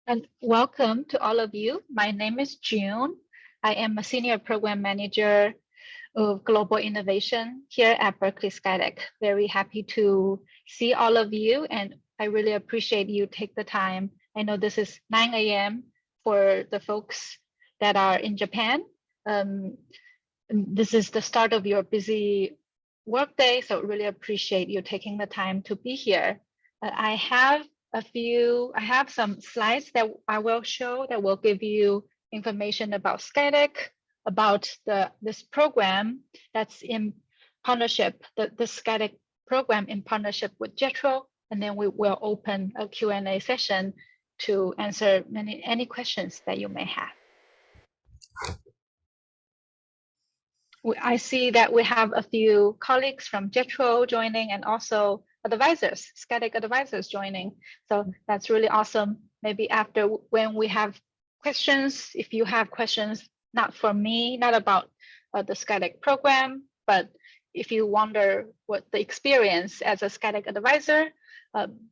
And welcome to all of you. My name is June. I am a Senior Program Manager of Global Innovation here at Berkeley SkyDeck. Very happy to see all of you, and I really appreciate you take the time. I know this is 9 a.m. for the folks that are in Japan. This is the start of your busy workday, so really appreciate you taking the time to be here. I have some slides that I will show that will give you information about SkyDeck, about this program that's in partnership, the SkyDeck program in partnership with JETRO, and then we will open a Q&A session to answer any questions that you may have. I see that we have a few colleagues from JETRO joining, and also advisors, SkyDeck advisors joining. So that's really awesome. Maybe after, when we have questions, if you have questions, not for me, not about the SkyDeck program, but if you wonder what the experience as a SkyDeck advisor,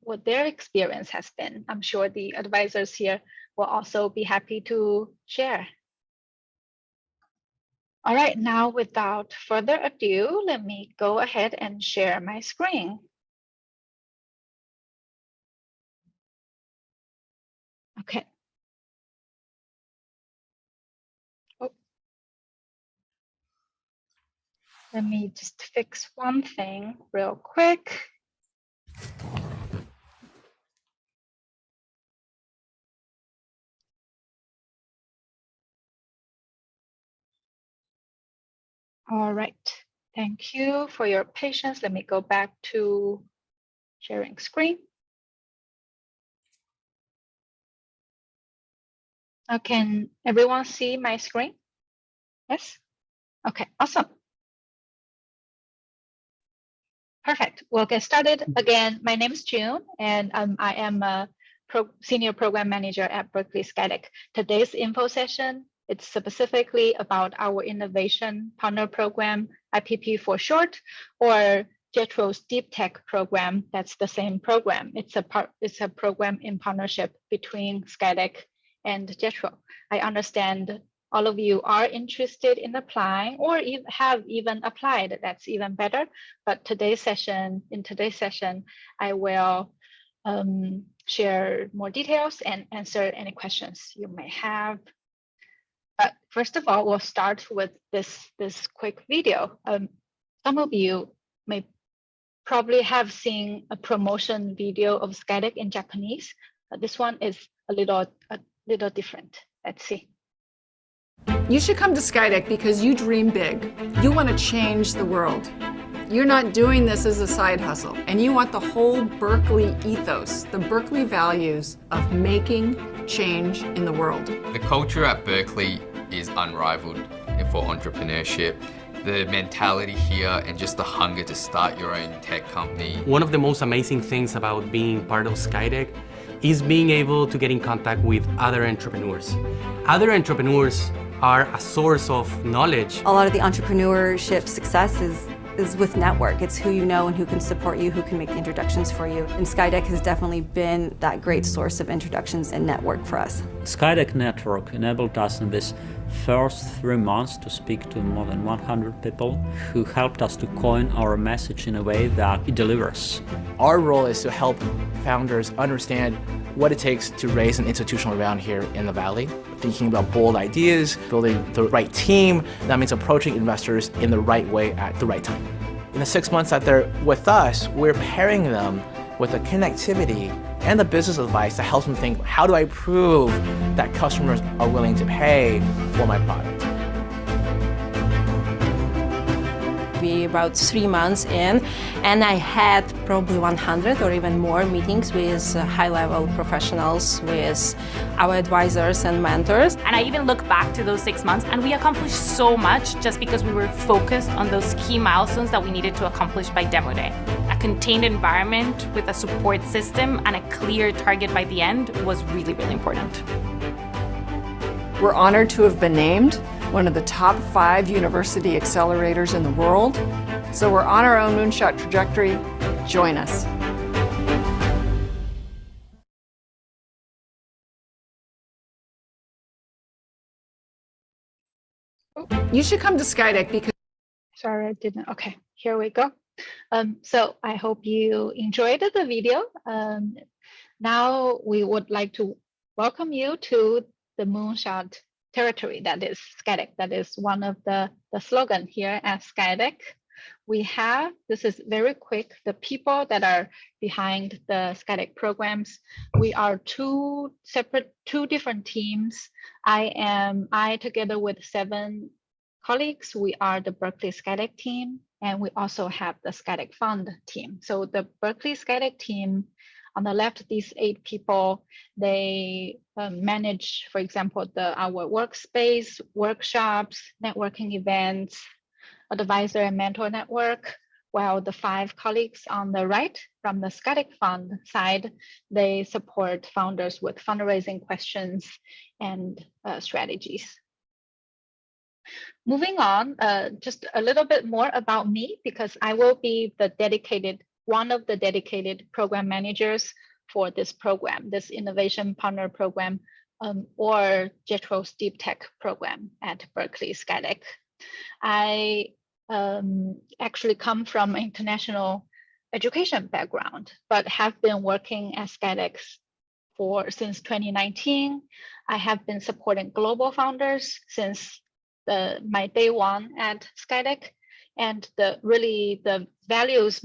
what their experience has been, I'm sure the advisors here will also be happy to share. All right, now without further ado, let me go ahead and share my screen. Okay. Oh. Let me just fix one thing real quick. All right, thank you for your patience. Let me go back to sharing screen. Can everyone see my screen? Yes? Okay, awesome. Perfect, we'll get started. Again, my name is June, and I am a Senior Program Manager at Berkeley SkyDeck. Today's info session, it's specifically about our Innovation Partner Program, IPP for short, or JETRO's Deep Tech program. That's the same program. It's a program in partnership between SkyDeck and JETRO. I understand all of you are interested in applying, or have even applied. That's even better. But in today's session, I will share more details and answer any questions you may have. But first of all, we'll start with this quick video. Some of you may probably have seen a promotion video of SkyDeck in Japanese. This one is a little different. Let's see. You should come to SkyDeck because you dream big. You want to change the world. You're not doing this as a side hustle, and you want the whole Berkeley ethos, the Berkeley values of making change in the world. The culture at Berkeley is unrivaled for entrepreneurship. The mentality here and just the hunger to start your own tech company. One of the most amazing things about being part of SkyDeck is being able to get in contact with other entrepreneurs. Other entrepreneurs are a source of knowledge. A lot of the entrepreneurship success is with network. It's who you know and who can support you, who can make the introductions for you. And SkyDeck has definitely been that great source of introductions and network for us. SkyDeck network enabled us in this first 3 months to speak to more than 100 people who helped us to coin our message in a way that it delivers. Our role is to help founders understand what it takes to raise an institutional round here in the Valley. Thinking about bold ideas, building the right team, that means approaching investors in the right way at the right time. In the 6 months that they're with us, we're pairing them with the connectivity and the business advice that helps them think, how do I prove that customers are willing to pay for my product? We're about 3 months in, and I had probably 100 or even more meetings with high-level professionals, with our advisors and mentors. And I even look back to those 6 months, and we accomplished so much just because we were focused on those key milestones that we needed to accomplish by demo day. A contained environment with a support system and a clear target by the end was really, really important. We're honored to have been named one of the top 5 university accelerators in the world. So we're on our own moonshot trajectory. Join us. You should come to SkyDeck because Sorry, I didn't. Okay, here we go. So I hope you enjoyed the video. Now we would like to welcome you to the moonshot territory, that is SkyDeck. That is one of the slogan here at SkyDeck. We have, this is very quick, the people that are behind the SkyDeck programs. We are two different teams. I together with 7 colleagues, we are the Berkeley SkyDeck team, and we also have the SkyDeck Fund team. So the Berkeley SkyDeck team, on the left, these 8 people, they manage, for example, our workspace, workshops, networking events, advisor and mentor network, while the 5 colleagues on the right from the SkyDeck Fund side, they support founders with fundraising questions and strategies. Moving on, just a little bit more about me, because I will be one of the dedicated program managers for this program, this Innovation Partner Program, or JETRO's Deep Tech program at Berkeley SkyDeck. I actually come from an international education background, but have been working at SkyDeck since 2019. I have been supporting global founders since my day one at SkyDeck, and the values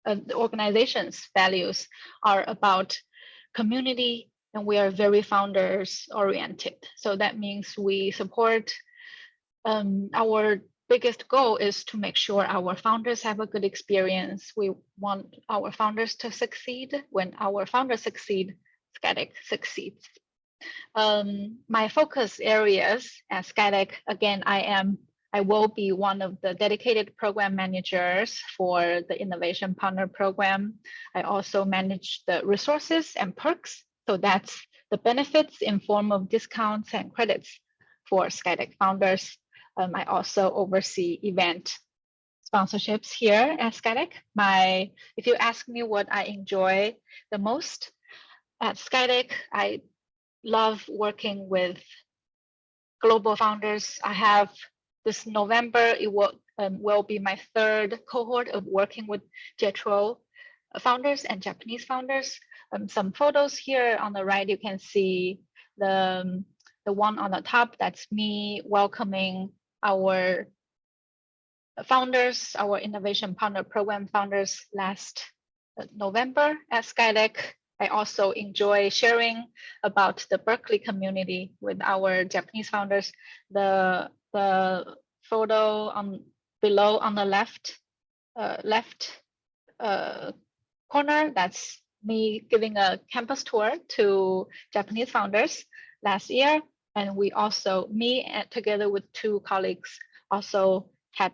the organization's values are about community, and we are very founders oriented. So that means we support, our biggest goal is to make sure our founders have a good experience. We want our founders to succeed. When our founders succeed, SkyDeck succeeds. My focus areas at SkyDeck, again, I will be one of the dedicated program managers for the Innovation Partner Program. I also manage the resources and perks. So that's the benefits in form of discounts and credits for SkyDeck founders. I also oversee event sponsorships here at SkyDeck. If you ask me what I enjoy the most at SkyDeck, I love working with global founders. I have this November, it will be my 3rd cohort of working with JETRO founders and Japanese founders. Some photos here on the right, you can see the one on the top, that's me welcoming our founders, our Innovation Partner Program founders last November at SkyDeck. I also enjoy sharing about the Berkeley community with our Japanese founders. The photo below on the left corner, that's me giving a campus tour to Japanese founders last year. And we also, together with 2 colleagues, also had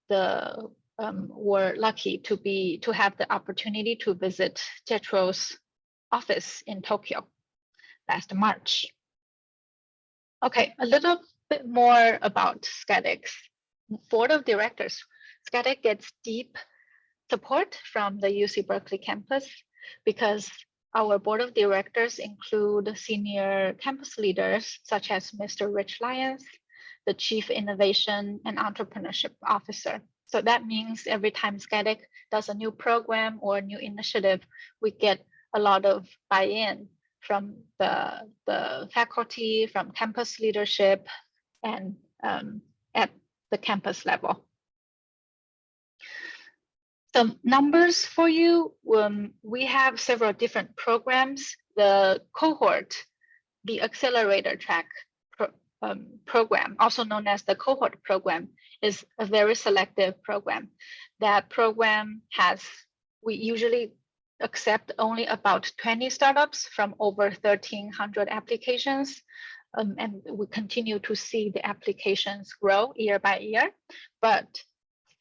were lucky to have the opportunity to visit JETRO's office in Tokyo last March. Okay, a little bit more about SkyDeck's board of directors. SkyDeck gets deep support from the UC Berkeley campus because our board of directors include senior campus leaders such as Mr. Rich Lyons, the Chief Innovation and Entrepreneurship Officer. So that means every time SkyDeck does a new program or a new initiative, we get a lot of buy-in from the faculty, from campus leadership, and at the campus level. Some numbers for you. We have several different programs. The Cohort, the accelerator track program, also known as the Cohort program, is a very selective program. That program we usually accept only about 20 startups from over 1,300 applications. And we continue to see the applications grow year by year. But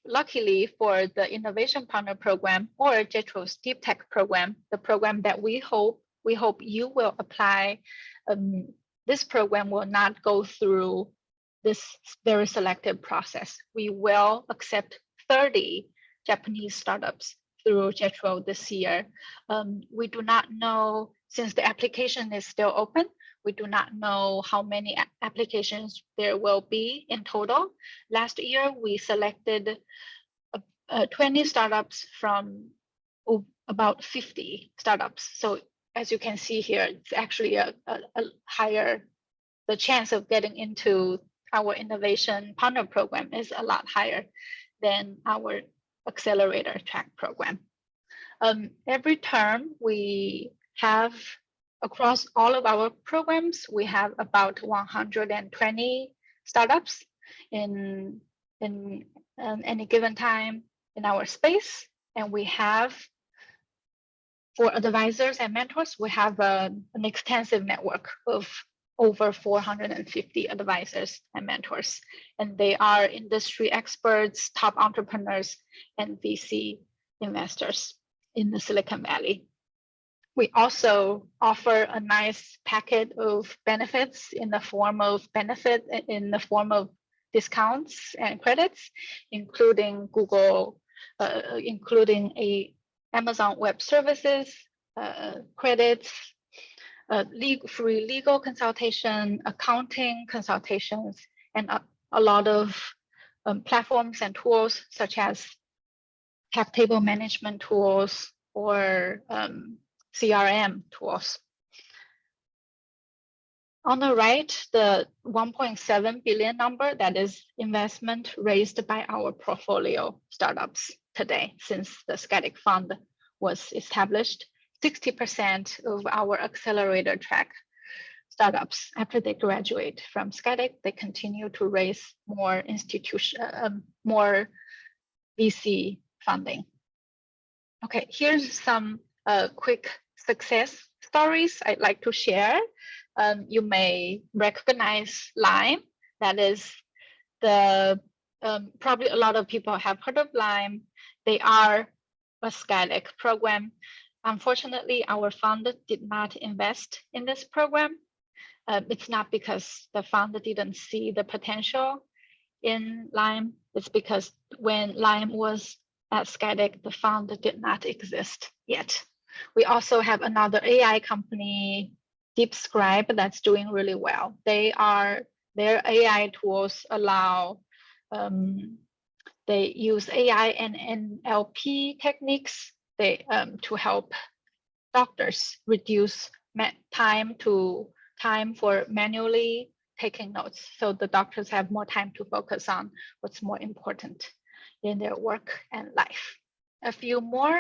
luckily for the Innovation Partner Program or JETRO's Deep Tech program, the program that we hope you will apply, this program will not go through this very selective process. We will accept 30 Japanese startups through JETRO this year. We do not know, since the application is still open, We do not know how many applications there will be in total. Last year, we selected 20 startups from about 50 startups. So as you can see here, it's actually a higher, the chance of getting into our innovation partner program is a lot higher than our accelerator track program. Every term we have, across all of our programs, we have about 120 startups in any given time in our space. And we have, for advisors and mentors, we have an extensive network of over 450 advisors and mentors. And they are industry experts, top entrepreneurs, and VC investors in the Silicon Valley. We also offer a nice packet of benefits in the form of discounts and credits, including Google, including Amazon Web Services credits, free legal consultation, accounting consultations, and a lot of platforms and tools such as cap table management tools or CRM tools. On the right, the 1.7 billion number, that is investment raised by our portfolio startups today since the SkyDeck Fund was established. 60% of our accelerator track startups, after they graduate from SkyDeck, they continue to raise more more VC funding. Okay, here's some quick success stories I'd like to share. You may recognize Lime. That is probably a lot of people have heard of Lime. They are a SkyDeck program. Unfortunately, our fund did not invest in this program. It's not because the fund didn't see the potential in Lime. It's because when Lime was at SkyDeck, the fund did not exist yet. We also have another AI company, DeepScribe, that's doing really well. Their AI tools allow, they use AI and NLP techniques to help doctors reduce time for manually taking notes. So the doctors have more time to focus on what's more important in their work and life. A few more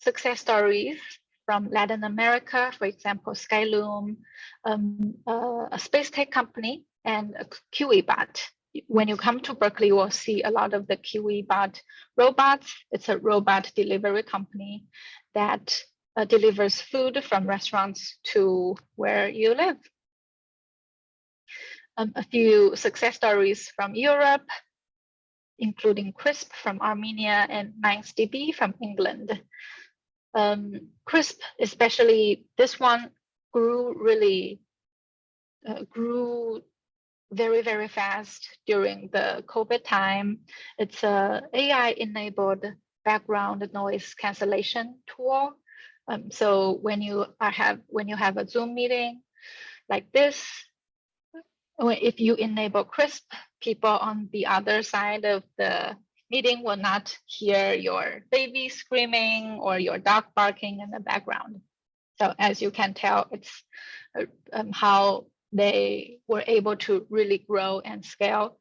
success stories from Latin America, for example, Skyloom, a space tech company, and a KiwiBot. When you come to Berkeley, you will see a lot of the KiwiBot robots. It's a robot delivery company that delivers food from restaurants to where you live. A few success stories from Europe, including CRISP from Armenia and 9DB from England. CRISP, especially this one, grew very, very fast during the COVID time. It's a AI-enabled background noise cancellation tool. So when you have a Zoom meeting like this, if you enable CRISP, people on the other side of the meeting will not hear your baby screaming or your dog barking in the background. So as you can tell, it's how they were able to really grow and scale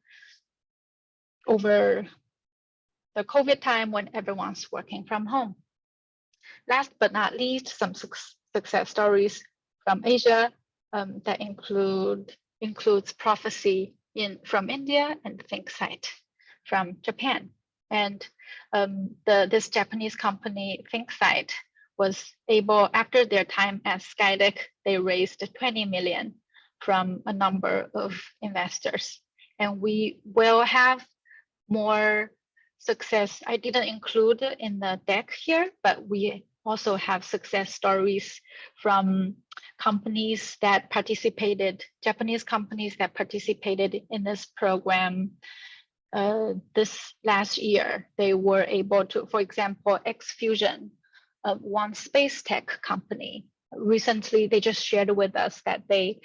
over the COVID time when everyone's working from home. Last but not least, some success stories from Asia that includes Prophecy from India and ThinkSight from Japan. And this Japanese company, ThinkSight, was able, after their time at SkyDeck, they raised 20 million from a number of investors. And we will have more success. I didn't include in the deck here, but we also have success stories from companies that participated, Japanese companies that participated in this program this last year. They were able to, for example, Xfusion, one space tech company, recently they just shared with us that they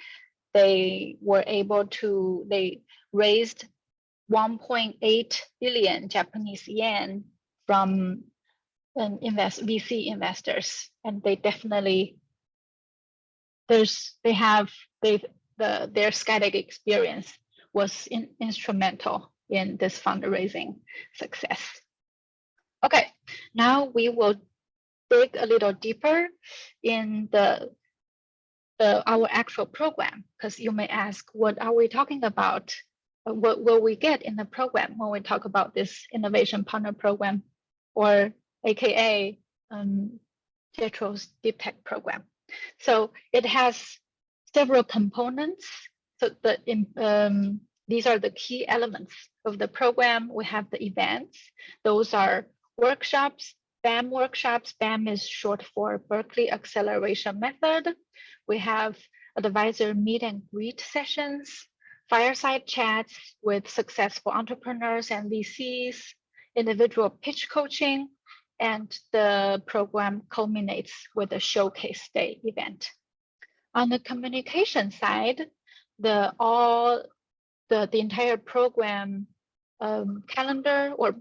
were able to, they raised 1.8 billion Japanese yen from VC investors, and they definitely their SkyDeck experience was instrumental in this fundraising success. Okay, now we will dig a little deeper in our actual program, because you may ask, what are we talking about? What will we get in the program when we talk about this Innovation Partner Program, or AKA JETRO's Deep Tech Program? So it has several components. So these are the key elements of the program. We have the events. Those are workshops, BAM workshops. BAM is short for Berkeley Acceleration Method. We have advisor meet and greet sessions, fireside chats with successful entrepreneurs and VCs, individual pitch coaching, and the program culminates with a showcase day event. On the communication side, the entire program calendar or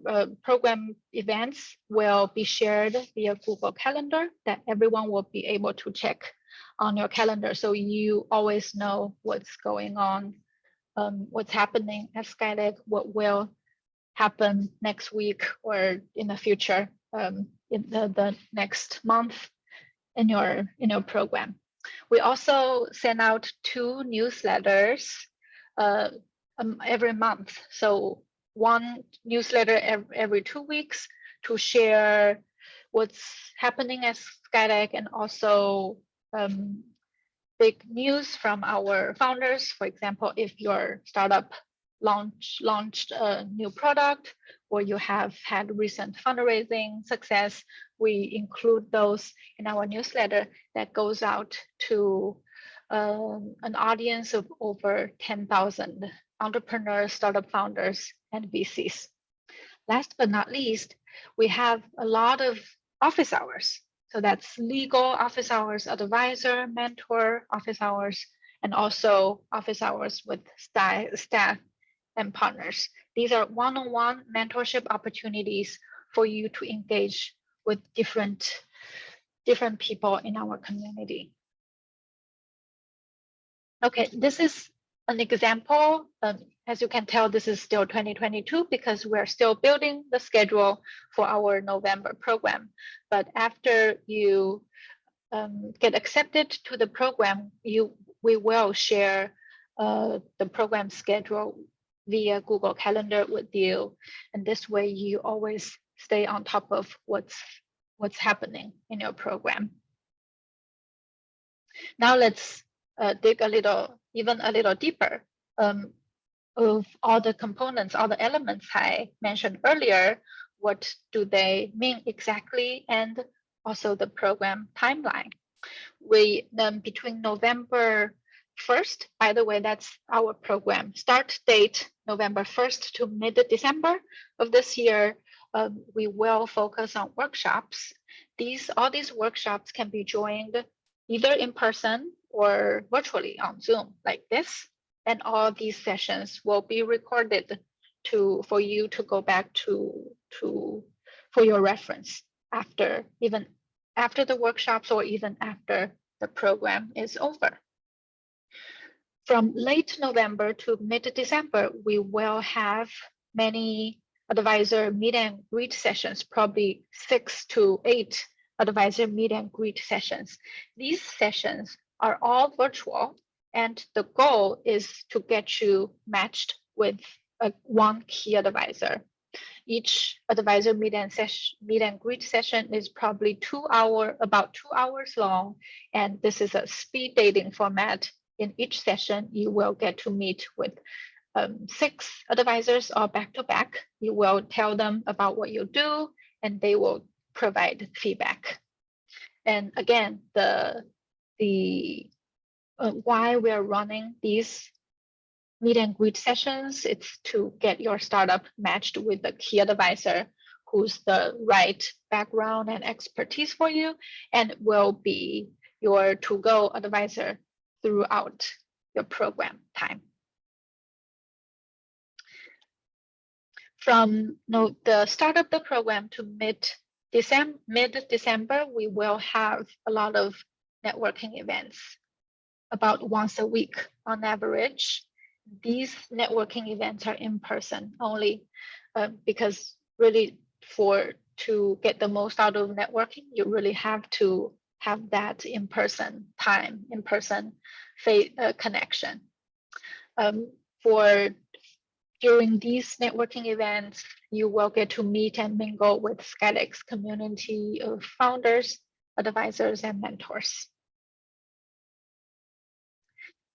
program events will be shared via Google Calendar that everyone will be able to check on your calendar, so you always know what's going on, what's happening at SkyDeck, what will happen next week or in the future, in the next month in your program. We also send out 2 newsletters every month. So one newsletter every 2 weeks to share what's happening at SkyDeck, and also big news from our founders. For example, if your startup launched a new product, or you have had recent fundraising success, we include those in our newsletter that goes out to an audience of over 10,000 entrepreneurs, startup founders, and VCs. Last but not least, we have a lot of office hours. So that's legal office hours, advisor, mentor office hours, and also office hours with staff and partners. These are one-on-one mentorship opportunities for you to engage with different people in our community. Okay, this is an example. As you can tell, this is still 2022 because we're still building the schedule for our November program. But after you get accepted to the program, we will share the program schedule via Google Calendar with you, and this way you always stay on top of what's happening in your program. Now let's dig even a little deeper of all the components, all the elements I mentioned earlier. What do they mean exactly, and also the program timeline. We between November 1st, by the way, that's our program start date, November 1st to mid-December of this year. We will focus on workshops. All these workshops can be joined either in person or virtually on Zoom like this. And all these sessions will be recorded for you to go back for your reference even after the workshops, or even after the program is over. From late November to mid-December, we will have many advisor meet and greet sessions, probably 6 to 8 advisor meet and greet sessions. These sessions are all virtual, and the goal is to get you matched with one key advisor. Each advisor meet and greet session is probably about 2 hours long, and this is a speed dating format. In each session, you will get to meet with 6 advisors all back-to-back. You will tell them about what you do, and they will provide feedback. And again, why we are running these meet and greet sessions, it's to get your startup matched with the key advisor who's the right background and expertise for you, and will be your to-go advisor throughout your program time. From the start of the program to mid-December, we will have a lot of networking events, about once a week on average. These networking events are in person only, because really to get the most out of networking, you really have to have that in-person time, in-person connection. During these networking events, you will get to meet and mingle with SkyDeck's community of founders, advisors, and mentors.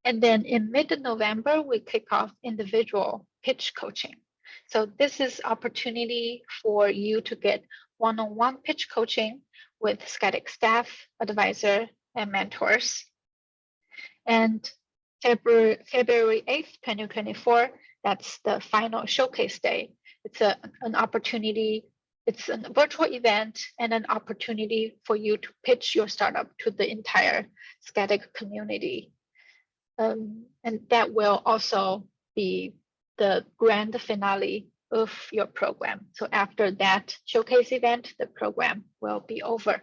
And then in mid-November, we kick off individual pitch coaching. So this is opportunity for you to get one-on-one pitch coaching with SkyDeck staff, advisor, and mentors. And February 8th, 2024, that's the final showcase day. It's an opportunity, it's a virtual event and an opportunity for you to pitch your startup to the entire SkyDeck community. And that will also be the grand finale of your program. So after that showcase event, the program will be over.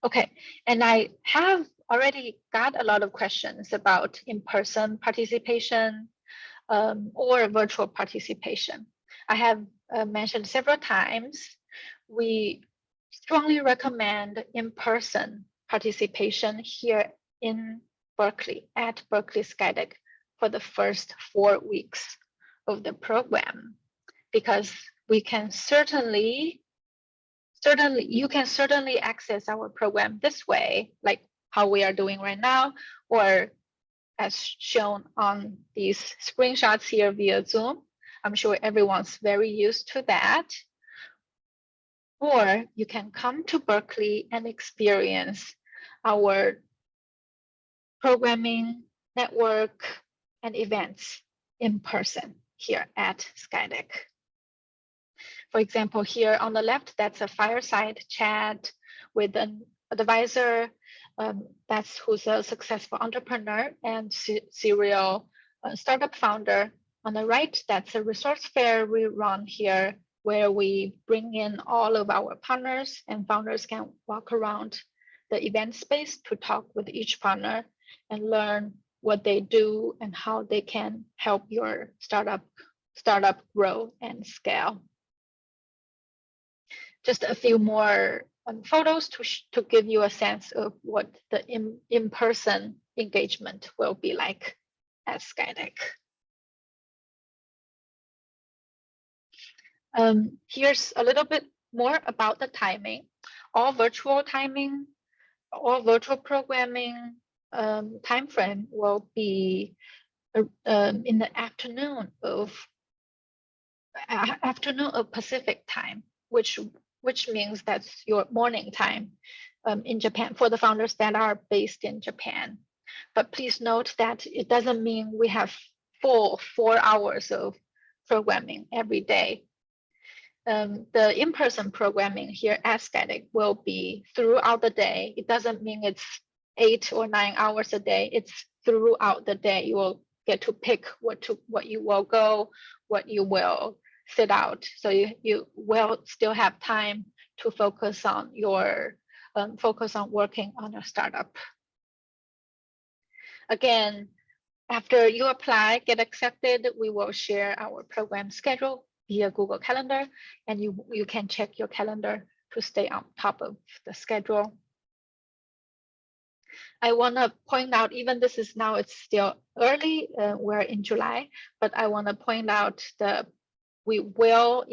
Okay, and I have already got a lot of questions about in-person participation or virtual participation. I have mentioned several times, we strongly recommend in-person participation here in Berkeley, at Berkeley SkyDeck, for the first 4 weeks of the program, because we can you can certainly access our program this way, like how we are doing right now, or as shown on these screenshots here via Zoom. I'm sure everyone's very used to that. Or you can come to Berkeley and experience our programming, network, and events in person here at SkyDeck. For example, here on the left, that's a fireside chat with an advisor that's who's a successful entrepreneur and serial startup founder. On the right, that's a resource fair we run here, where we bring in all of our partners, and founders can walk around the event space to talk with each partner and learn what they do and how they can help your startup grow and scale. Just a few more photos to give you a sense of what the in-person engagement will be like at SkyDeck. Here's a little bit more about the timing. All virtual programming time frame will be in the afternoon of Pacific time, which means that's your morning time in Japan for the founders that are based in Japan. But please note that it doesn't mean we have full 4 hours of programming every day. The in-person programming here at SkyDeck will be throughout the day. It doesn't mean it's 8 or 9 hours a day. It's throughout the day. You will get to pick what you will go, what you will sit out. So you will still have time to focus on working on your startup. Again, after you apply, get accepted, we will share our program schedule via Google Calendar, and you can check your calendar to stay on top of the schedule. I want to point out, even this is now, it's still early, we're in July, but I want to point out we will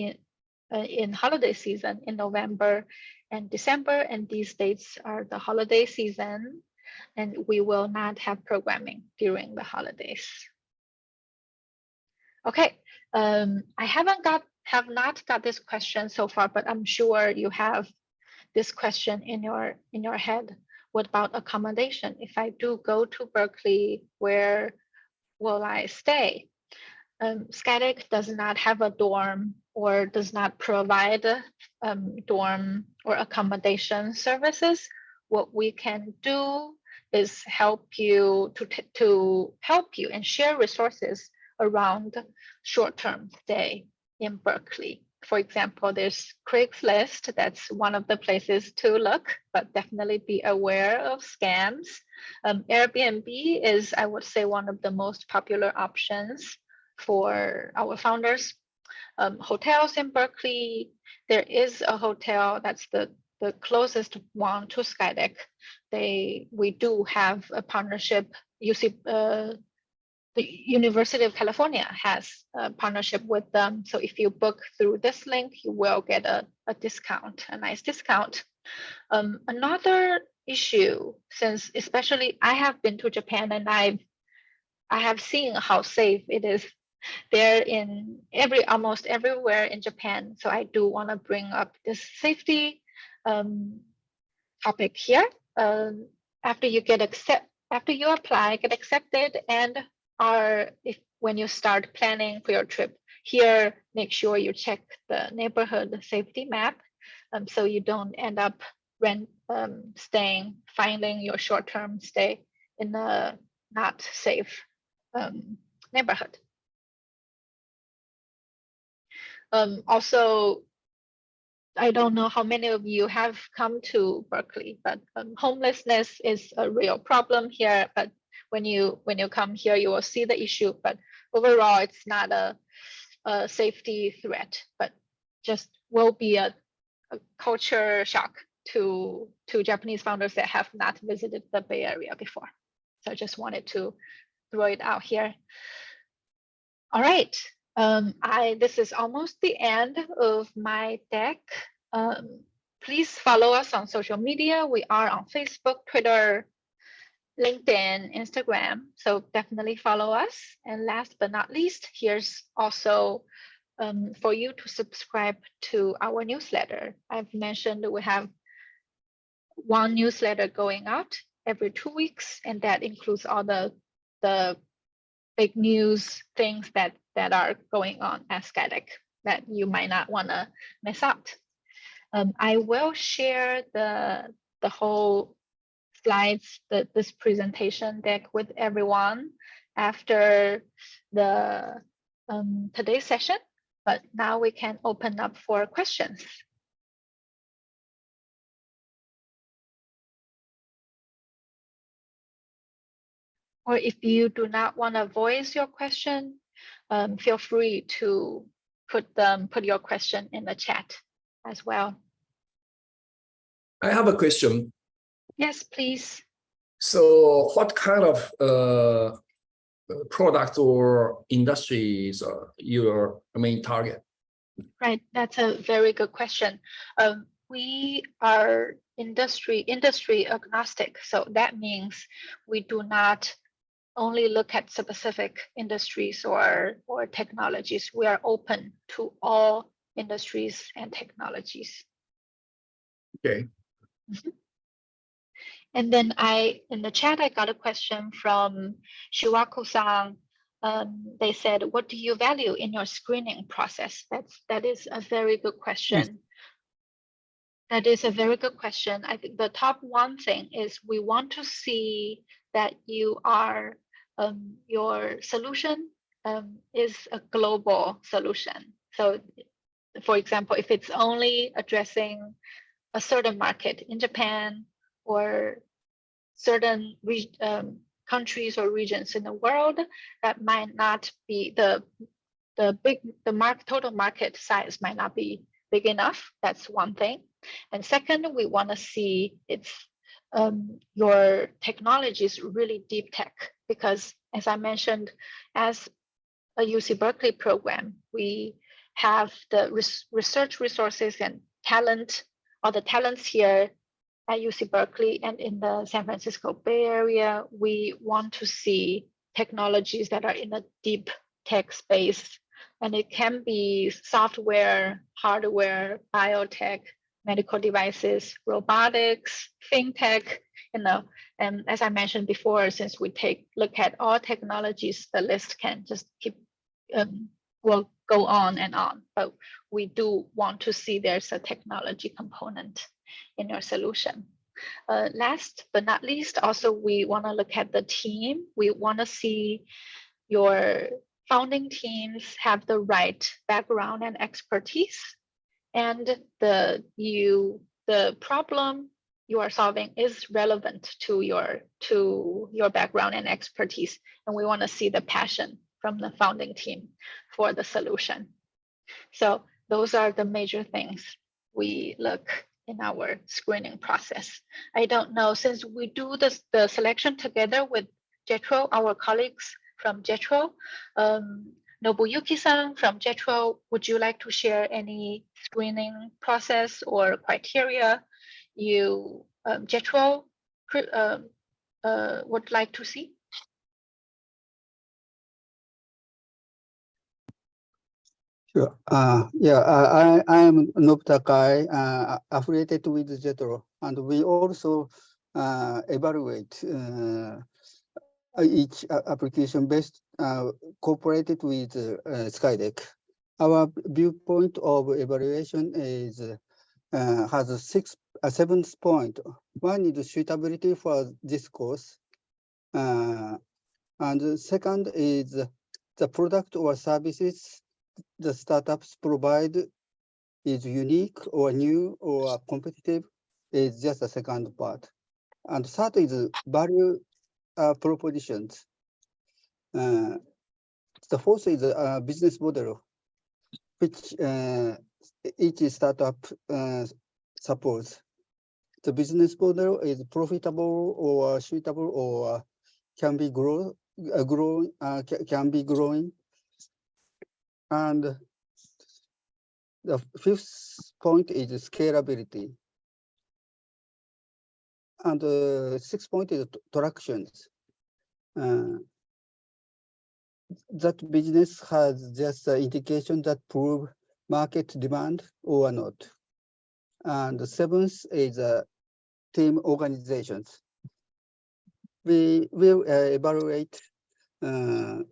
in holiday season in November and December, and these dates are the holiday season, and we will not have programming during the holidays. Okay, I have not got this question so far, but I'm sure you have this question in your head. What about accommodation? If I do go to Berkeley, where will I stay? SkyDeck does not have a dorm or does not provide dorm or accommodation services. what we can do is help you to help you and share resources around short-term stay in Berkeley. For example, there's Craigslist. That's one of the places to look, but definitely be aware of scams. Airbnb is, I would say, one of the most popular options for our founders. Hotels in Berkeley, there is a hotel that's the closest one to SkyDeck. We do have a partnership. The University of California has a partnership with them. So if you book through this link, you will get a discount, a nice discount. Another issue, since especially I have been to Japan and I have seen how safe it is there in almost everywhere in Japan. So I do want to bring up this safety topic here. After you apply, get accepted, and when you start planning for your trip here, make sure you check the neighborhood safety map, so you don't end up finding your short-term stay in a not safe neighborhood. Also, I don't know how many of you have come to Berkeley, but homelessness is a real problem here. But when you come here, you will see the issue. But overall, it's not a safety threat, but just will be a culture shock to Japanese founders that have not visited the Bay Area before. So I just wanted to throw it out here. All right. This is almost the end of my deck. Please follow us on social media. We are on Facebook, Twitter, LinkedIn, Instagram. So definitely follow us. And last but not least, here's also for you to subscribe to our newsletter. I've mentioned we have one newsletter going out every 2 weeks, and that includes all the big news things that are going on at SkyDeck that you might not want to miss out. I will share the whole slides, this presentation deck with everyone after the today's session, but now we can open up for questions. Or if you do not want to voice your question, feel free to put your question in the chat as well. I have a question. Yes, please. So what kind of product or industries are your main target? Right, that's a very good question. We are industry agnostic. So that means we do not only look at specific industries or technologies. We are open to all industries and technologies. Okay. Mm-hmm. And then in the chat, I got a question from Shiwako-san. They said, what do you value in your screening process? That is a very good question. Yes. That is a very good question. I think the top one thing is we want to see that you are your solution is a global solution. So, for example, if it's only addressing a certain market in Japan or certain countries or regions in the world, that might not be total market size might not be big enough. That's one thing. And second, we want to see your technology is really deep tech, because as I mentioned, as a UC Berkeley program, we have the research resources and talent, all the talents here at UC Berkeley and in the San Francisco Bay Area. We want to see technologies that are in a deep tech space, and it can be software, hardware, biotech, medical devices, robotics, fintech, and as I mentioned before, since we look at all technologies, the list can just will go on and on, but we do want to see there's a technology component in your solution. Last but not least, also we want to look at the team. We want to see your founding teams have the right background and expertise, and the problem you are solving is relevant to your background and expertise, and we want to see the passion from the founding team for the solution. So those are the major things we look in our screening process. I don't know, since we do the selection together with JETRO, our colleagues from JETRO, Nobuyuki-san from JETRO, would you like to share any screening process or criteria you, JETRO, would like to see? Sure. I am Nobutakai, affiliated with JETRO, and we also evaluate each application based cooperated with SkyDeck. Our viewpoint of evaluation is has 7 points. One is suitability for this course, and the second is the product or services the startups provide is unique or new or competitive is just the second part. And third is value propositions. The fourth is business model, which each startup supports. The business model is profitable or suitable or can be growing. And the fifth point is scalability. And the sixth point is tractions. That business has just an indication that prove market demand or not. And the seventh is team organizations. We will evaluate the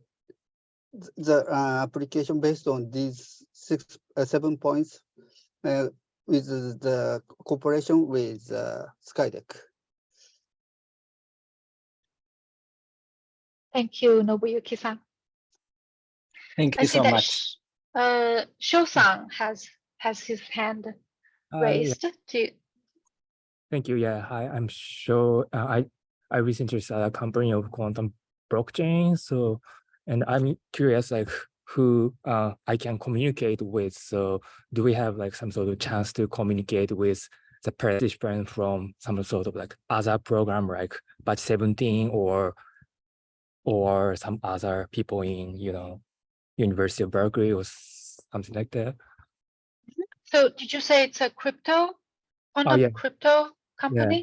application based on these 7 points with the cooperation with SkyDeck. Thank you, Nobuyuki-san. Thank you so much. Sho-san has his hand raised. Yeah. Thank you. Yeah, hi, I'm Sho. I recently started a company of quantum blockchain. So, and I'm curious, like who I can communicate with. So, do we have like some sort of chance to communicate with the participant from some sort of like other program, like Batch 17 or some other people in, University of Berkeley or something like that? So did you say it's a crypto, quantum crypto company? Yeah.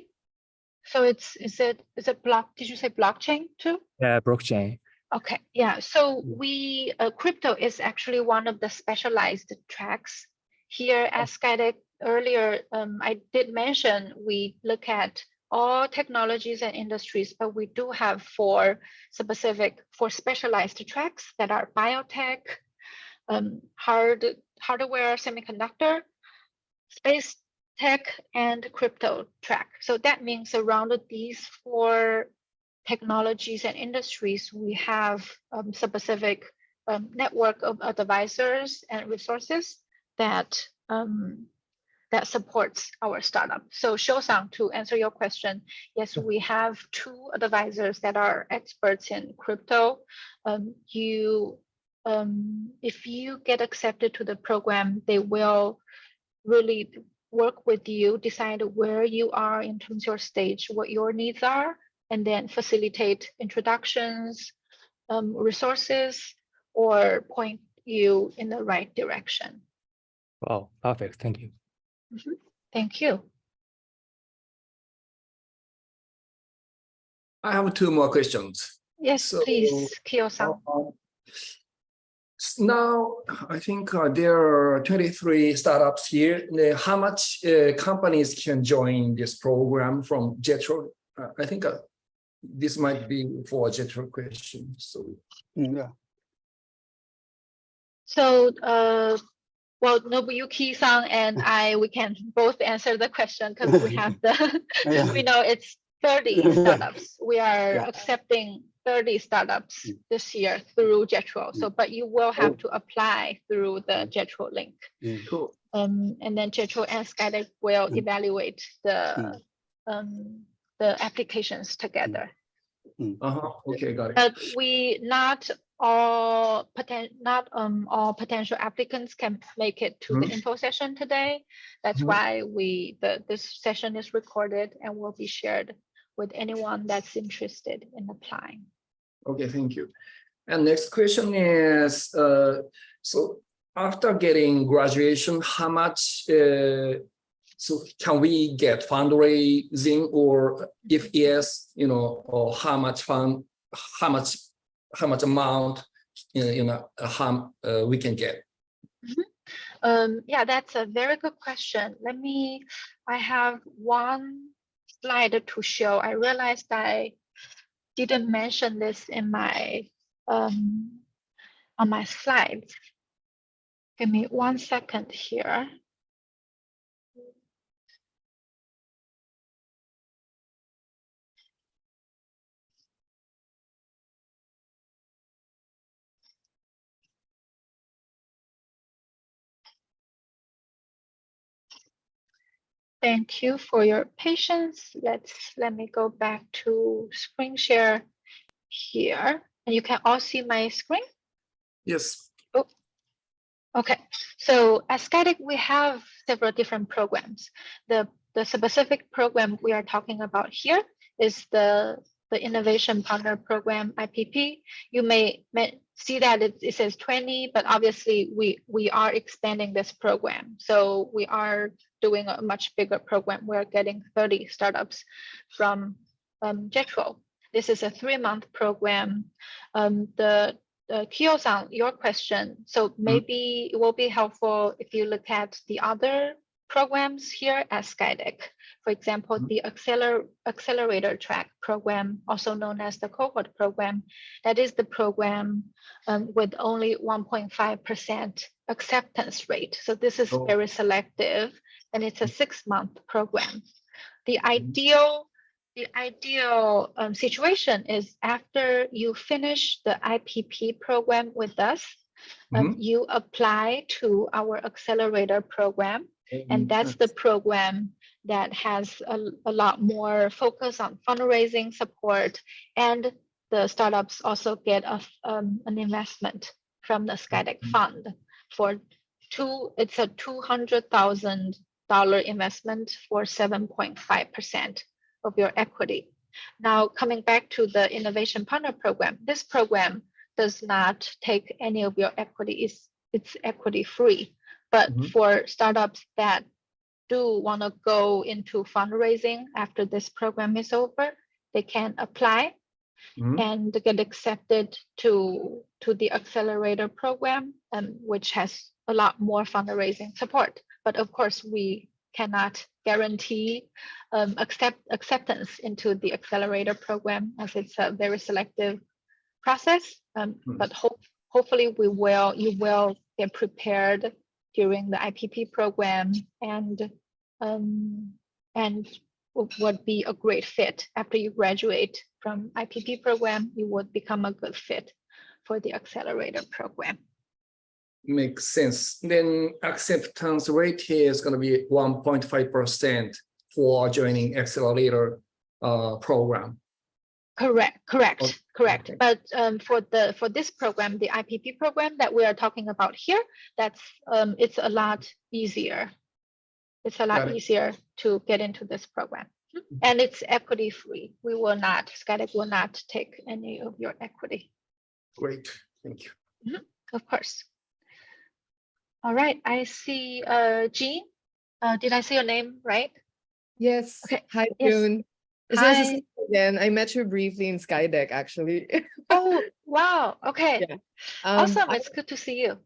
So is it did you say blockchain too? Yeah, blockchain. Okay, yeah. So we crypto is actually one of the specialized tracks here at SkyDeck. Earlier, I did mention we look at all technologies and industries, but we do have four specialized tracks that are biotech, hardware, semiconductor, space tech, and crypto track. So that means around these four technologies and industries, we have specific network of advisors and resources that supports our startup. So Sho-san, to answer your question, yes, we have 2 advisors that are experts in crypto. If you get accepted to the program, they will really work with you, decide where you are in terms of your stage, what your needs are, and then facilitate introductions, resources, or point you in the right direction. Wow, perfect. Thank you. Mm-hmm. Thank you. I have 2 more questions. Yes, please, Kyo-san. Now, I think there are 23 startups here. How much companies can join this program from JETRO? I think this might be for a JETRO question. So, yeah. So Well, Nobuyuki-san and we can both answer the question because we have the, we know it's 30 startups. We are accepting 30 startups this year through JETRO. So, but you will have to apply through the JETRO link. Cool. And then JETRO and SkyDeck will evaluate the applications together. Okay, got it. But not all potential applicants can make it to the info session today. That's why this session is recorded and will be shared with anyone that's interested in applying. Okay, thank you. And next question is, so after getting graduation, how much so can we get fundraising, or if yes, or how much amount, we can get? Yeah, that's a very good question. I have one slide to show. I realized I didn't mention this in my on my slides. Give me 1 second here. Thank you for your patience. Let me go back to screen share here. And you can all see my screen? Yes. Oh, okay. So at SkyDeck, we have several different programs. The specific program we are talking about here is the Innovation Partner Program, IPP. You may see that it says 20, but obviously we are expanding this program. So we are doing a much bigger program. We're getting 30 startups from JETRO. This is a 3-month program. Kyo-san, your question. So maybe it will be helpful if you look at the other programs here at SkyDeck. For example, the Accelerator Track program, also known as the Cohort program. That is the program with only 1.5% acceptance rate. So this is very selective, and it's a 6-month program. The ideal situation is after you finish the IPP program with us, you apply to our accelerator program, and that's the program that has a lot more focus on fundraising support, and the startups also get an investment from the SkyDeck fund for it's a $200,000 investment for 7.5% of your equity. Now, coming back to the Innovation Partner Program, this program does not take any of your equity. It's equity free. But for startups that do want to go into fundraising after this program is over, they can apply and get accepted to the accelerator program, which has a lot more fundraising support. But of course, we cannot guarantee acceptance into the accelerator program, as it's a very selective process. But hopefully you will get prepared during the IPP program, and would be a great fit. After you graduate from IPP program, you would become a good fit for the accelerator program. Makes sense. Then acceptance rate here is going to be 1.5% for joining accelerator program. Correct. Okay. But for this program, the IPP program that we are talking about here, that's it's a lot easier. It's a lot easier to get into this program, and it's equity free. SkyDeck will not take any of your equity. Great, thank you. Of course. All right, I see Jean. Did I say your name right? Yes. Okay. Hi, Yes. June. It's nice to see you again. I met you briefly in SkyDeck, actually. Oh, wow. Okay. Yeah. Awesome. It's good to see you.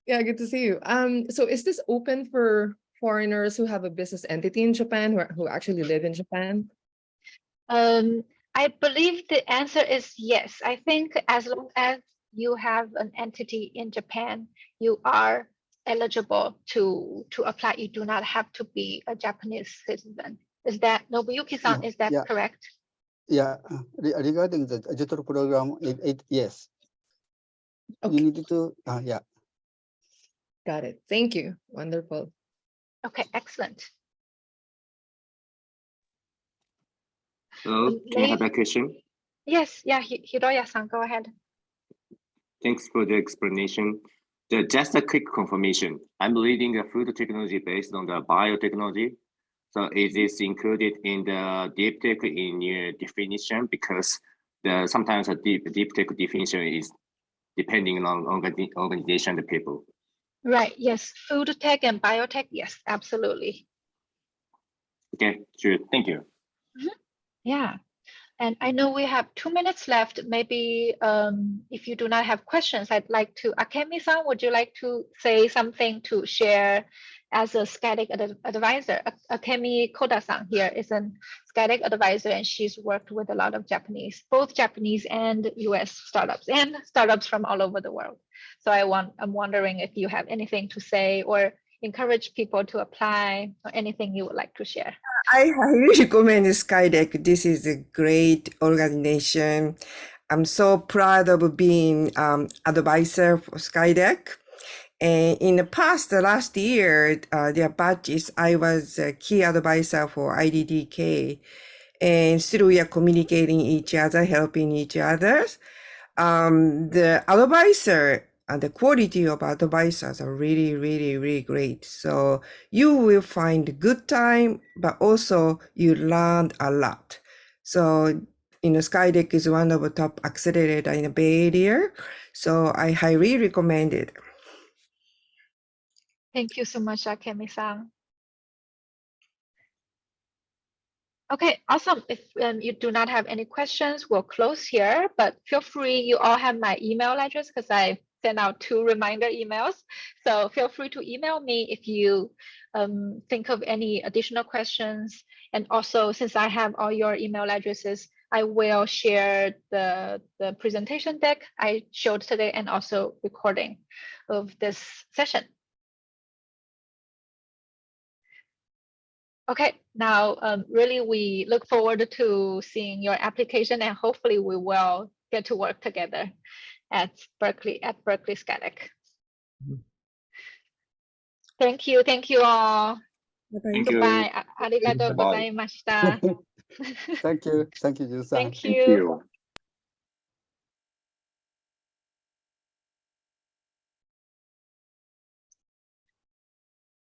Yeah, good to see you. So is this open for foreigners who have a business entity in Japan, who actually live in Japan? I believe the answer is yes. I think as long as you have an entity in Japan, you are eligible to apply. You do not have to be a Japanese citizen. Is that Nobuyuki-san? No, Is that yeah. correct? Yeah, regarding the JETRO program, yes. Okay. You need to, yeah. Got it. Thank you. Wonderful. Okay, excellent. Hello, can I have a question? Yes, yeah, Hiroya-san, go ahead. Thanks for the explanation. Just a quick confirmation. I'm reading the food technology based on the biotechnology. So is this included in the deep tech in your definition? Because sometimes a deep tech definition is depending on organization, the people. Right, yes, food tech and biotech, yes, absolutely. Okay, sure, thank you. Yeah, and I know we have 2 minutes left. Maybe if you do not have questions, I'd like to, Akemi-san, would you like to say something to share as a SkyDeck advisor? Akemi Koda-san here is a SkyDeck advisor, and she's worked with a lot of both Japanese and US startups, and startups from all over the world. So I'm wondering if you have anything to say or encourage people to apply, or anything you would like to share. I highly recommend SkyDeck. This is a great organization. I'm so proud of being advisor for SkyDeck. And in the past, last year, their batches, I was a key advisor for IDDK. And still we are communicating each other, helping each other. The advisor and the quality of advisors are really, really, really great. So you will find good time, but also you learn a lot. So, SkyDeck is one of the top accelerator in the Bay Area. So I highly recommend it. Thank you so much, Akemi-san. Okay, awesome. If you do not have any questions, we'll close here, but feel free, you all have my email address because I sent out 2 reminder emails. So feel free to email me if you think of any additional questions. And also, since I have all your email addresses, I will share the presentation deck I showed today and also recording of this session. Okay, now really we look forward to seeing your application, and hopefully we will get to work together at Berkeley SkyDeck. Thank you all. Thank Goodbye. you. Arigatou Bye-bye. gozaimashita. Thank you, Jun-san. Thank you.